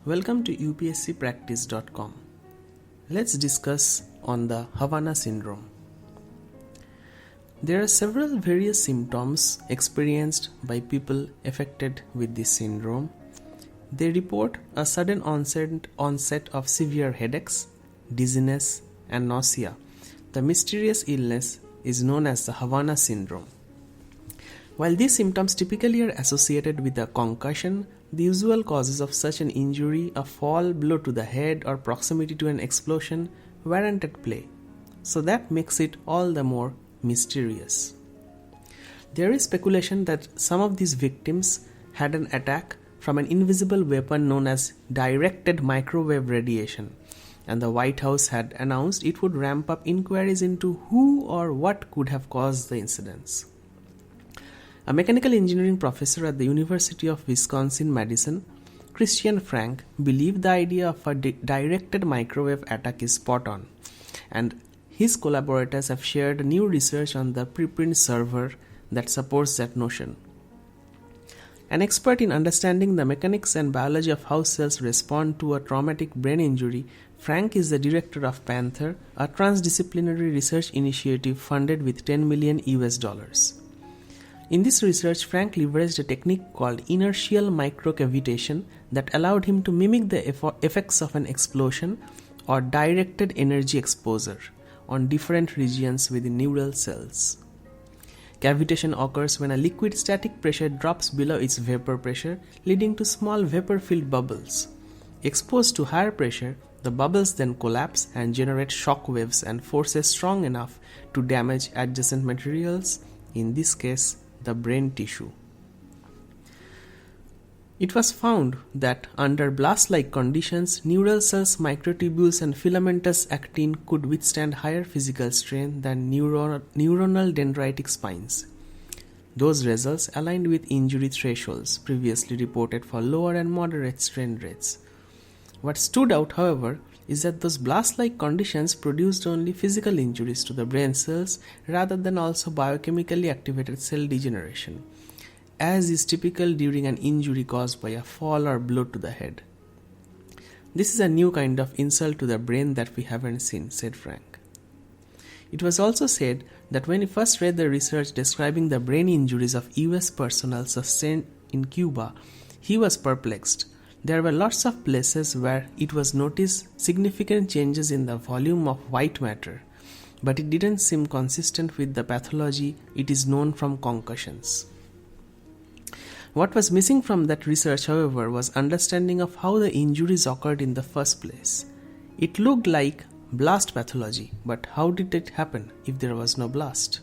Welcome to UPSCpractice.com. Let's discuss on the Havana Syndrome. There are several various symptoms experienced by people affected with this syndrome. They report a sudden onset of severe headaches, dizziness, and nausea. The mysterious illness is known as the Havana Syndrome. While these symptoms typically are associated with a concussion, the usual causes of such an injury, a fall, blow to the head, or proximity to an explosion, weren't at play. So that makes it all the more mysterious. There is speculation that some of these victims had an attack from an invisible weapon known as directed microwave radiation, and the White House had announced it would ramp up inquiries into who or what could have caused the incidents. A mechanical engineering professor at the University of Wisconsin-Madison, Christian Frank, believed the idea of a directed microwave attack is spot on, and his collaborators have shared new research on the preprint server that supports that notion. An expert in understanding the mechanics and biology of how cells respond to a traumatic brain injury, Frank is the director of Panther, a transdisciplinary research initiative funded with $10 million. In this research, Frank leveraged a technique called inertial microcavitation that allowed him to mimic the effects of an explosion or directed energy exposure on different regions within neural cells. Cavitation occurs when a liquid static pressure drops below its vapor pressure, leading to small vapor-filled bubbles. Exposed to higher pressure, the bubbles then collapse and generate shock waves and forces strong enough to damage adjacent materials, in this case, the brain tissue. It was found that under blast-like conditions, neural cells, microtubules, and filamentous actin could withstand higher physical strain than neuronal dendritic spines. Those results aligned with injury thresholds previously reported for lower and moderate strain rates. What stood out, however, is that those blast-like conditions produced only physical injuries to the brain cells rather than also biochemically activated cell degeneration, as is typical during an injury caused by a fall or blow to the head. This is a new kind of insult to the brain that we haven't seen, said Frank. It was also said that when he first read the research describing the brain injuries of US personnel sustained in Cuba, he was perplexed. There were lots of places where it was noticed significant changes in the volume of white matter, but it didn't seem consistent with the pathology it is known from concussions. What was missing from that research, however, was understanding of how the injuries occurred in the first place. It looked like blast pathology, but how did it happen if there was no blast?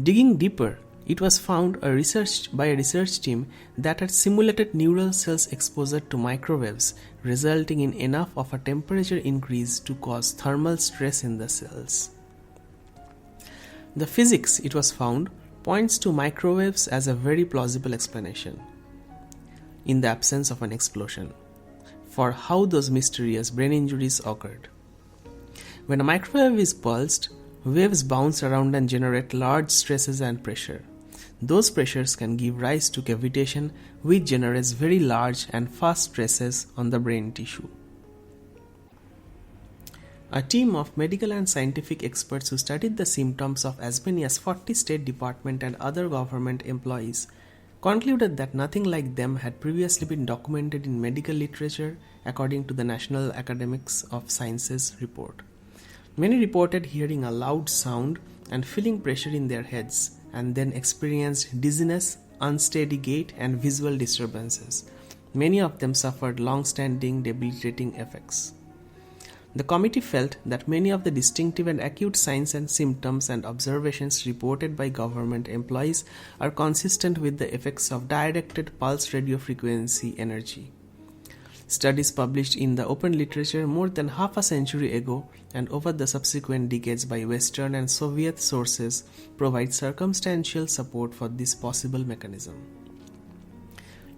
Digging deeper, it was found by a research team that had simulated neural cells exposure to microwaves, resulting in enough of a temperature increase to cause thermal stress in the cells. The physics, it was found, points to microwaves as a very plausible explanation, in the absence of an explosion, for how those mysterious brain injuries occurred. When a microwave is pulsed, waves bounce around and generate large stresses and pressure. Those pressures can give rise to cavitation, which generates very large and fast stresses on the brain tissue. A team of medical and scientific experts who studied the symptoms of as many as 40 State Department and other government employees concluded that nothing like them had previously been documented in medical literature, according to the National Academics of Sciences report. Many reported hearing a loud sound and feeling pressure in their heads, and then experienced dizziness, unsteady gait, and visual disturbances. Many of them suffered long-standing debilitating effects. The committee felt that many of the distinctive and acute signs and symptoms and observations reported by government employees are consistent with the effects of directed pulse radiofrequency energy. Studies published in the open literature more than half a century ago and over the subsequent decades by Western and Soviet sources provide circumstantial support for this possible mechanism.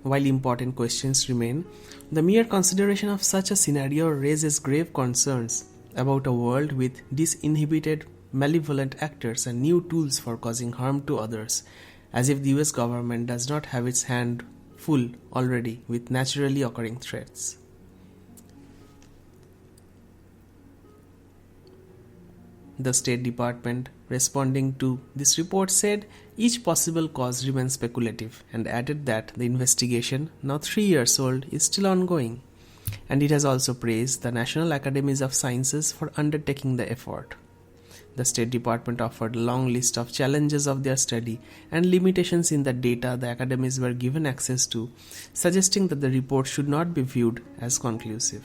While important questions remain, the mere consideration of such a scenario raises grave concerns about a world with disinhibited, malevolent actors and new tools for causing harm to others, as if the US government does not have its hand full already with naturally occurring threats. The State Department, responding to this report, said each possible cause remains speculative and added that the investigation, now 3 years old, is still ongoing. And it has also praised the National Academies of Sciences for undertaking the effort. The State Department offered a long list of challenges of their study and limitations in the data the academies were given access to, suggesting that the report should not be viewed as conclusive.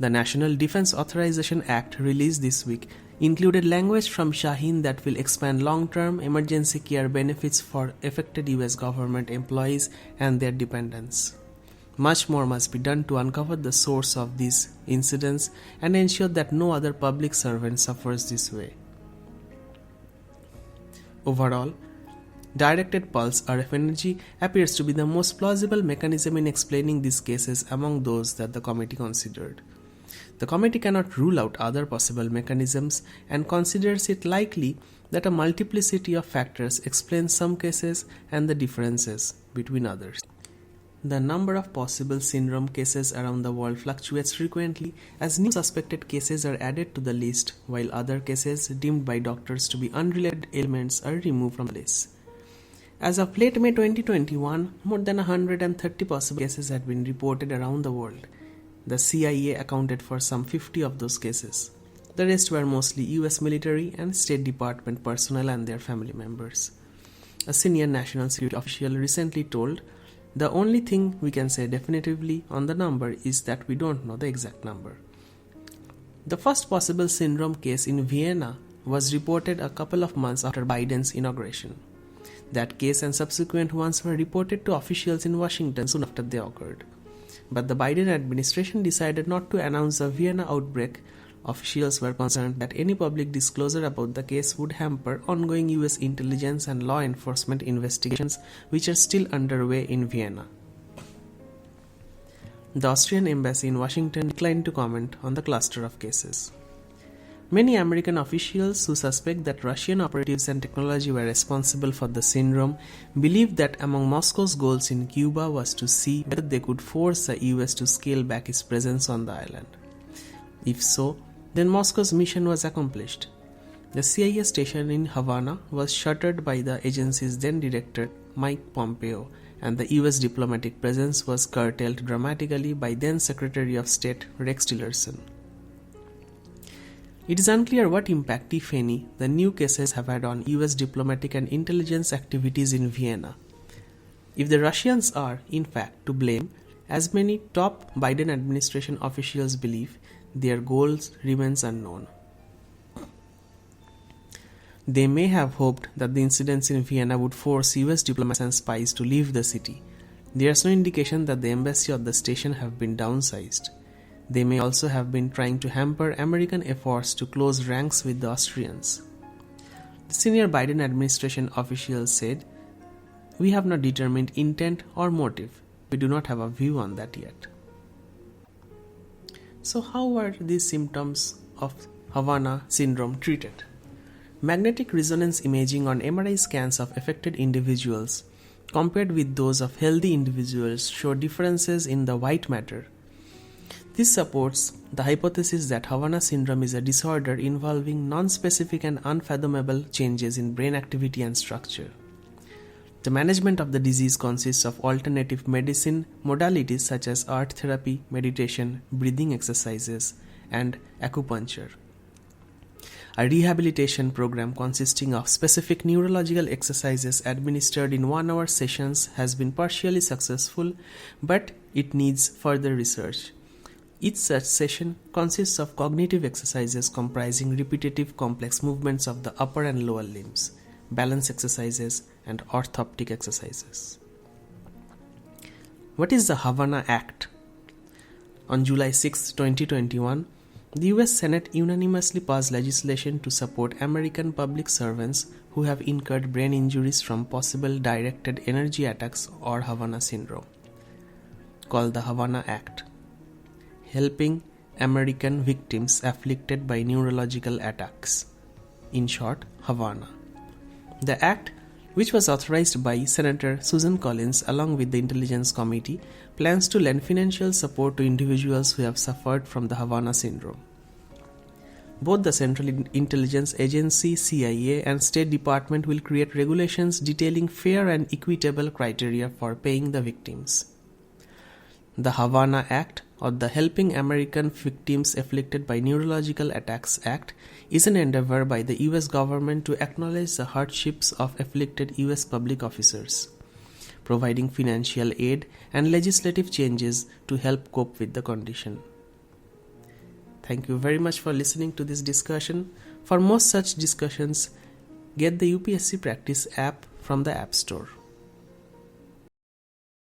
The National Defense Authorization Act released this week included language from Shaheen that will expand long-term emergency care benefits for affected US government employees and their dependents. Much more must be done to uncover the source of these incidents and ensure that no other public servant suffers this way. Overall, directed pulse RF energy appears to be the most plausible mechanism in explaining these cases among those that the committee considered. The committee cannot rule out other possible mechanisms and considers it likely that a multiplicity of factors explains some cases and the differences between others. The number of possible syndrome cases around the world fluctuates frequently as new suspected cases are added to the list, while other cases deemed by doctors to be unrelated ailments are removed from the list. As of late May 2021, more than 130 possible cases had been reported around the world. The CIA accounted for some 50 of those cases. The rest were mostly US military and State Department personnel and their family members. A senior national security official recently told, "The only thing we can say definitively on the number is that we don't know the exact number." The first possible syndrome case in Vienna was reported a couple of months after Biden's inauguration. That case and subsequent ones were reported to officials in Washington soon after they occurred. But the Biden administration decided not to announce a Vienna outbreak. Officials were concerned that any public disclosure about the case would hamper ongoing US intelligence and law enforcement investigations which are still underway in Vienna. The Austrian embassy in Washington declined to comment on the cluster of cases. Many American officials who suspect that Russian operatives and technology were responsible for the syndrome believe that among Moscow's goals in Cuba was to see whether they could force the US to scale back its presence on the island. If so, then Moscow's mission was accomplished. The CIA station in Havana was shuttered by the agency's then director Mike Pompeo, and the US diplomatic presence was curtailed dramatically by then Secretary of State Rex Tillerson. It is unclear what impact, if any, the new cases have had on US diplomatic and intelligence activities in Vienna. If the Russians are, in fact, to blame, as many top Biden administration officials believe, their goals remains unknown. They may have hoped that the incidents in Vienna would force US diplomats and spies to leave the city. There is no indication that the embassy or the station have been downsized. They may also have been trying to hamper American efforts to close ranks with the Austrians. The senior Biden administration officials said, "We have not determined intent or motive. We do not have a view on that yet." So how were these symptoms of Havana Syndrome treated? Magnetic resonance imaging on MRI scans of affected individuals compared with those of healthy individuals show differences in the white matter. This supports the hypothesis that Havana Syndrome is a disorder involving non-specific and unfathomable changes in brain activity and structure. The management of the disease consists of alternative medicine modalities such as art therapy, meditation, breathing exercises, and acupuncture. A rehabilitation program consisting of specific neurological exercises administered in 1-hour sessions has been partially successful, but it needs further research. Each such session consists of cognitive exercises comprising repetitive complex movements of the upper and lower limbs, balance exercises, and orthoptic exercises. What is the Havana Act? On July 6, 2021, the US Senate unanimously passed legislation to support American public servants who have incurred brain injuries from possible directed energy attacks or Havana Syndrome, called the Havana Act, helping American victims afflicted by neurological attacks. In short, Havana. The act, which was authorized by Senator Susan Collins along with the Intelligence Committee, plans to lend financial support to individuals who have suffered from the Havana Syndrome. Both the Central Intelligence Agency (CIA) and State Department will create regulations detailing fair and equitable criteria for paying the victims. The Havana Act, or the Helping American Victims Afflicted by Neurological Attacks Act, is an endeavor by the US government to acknowledge the hardships of afflicted US public officers, providing financial aid and legislative changes to help cope with the condition. Thank you very much for listening to this discussion. For more such discussions, get the UPSC Practice app from the App Store.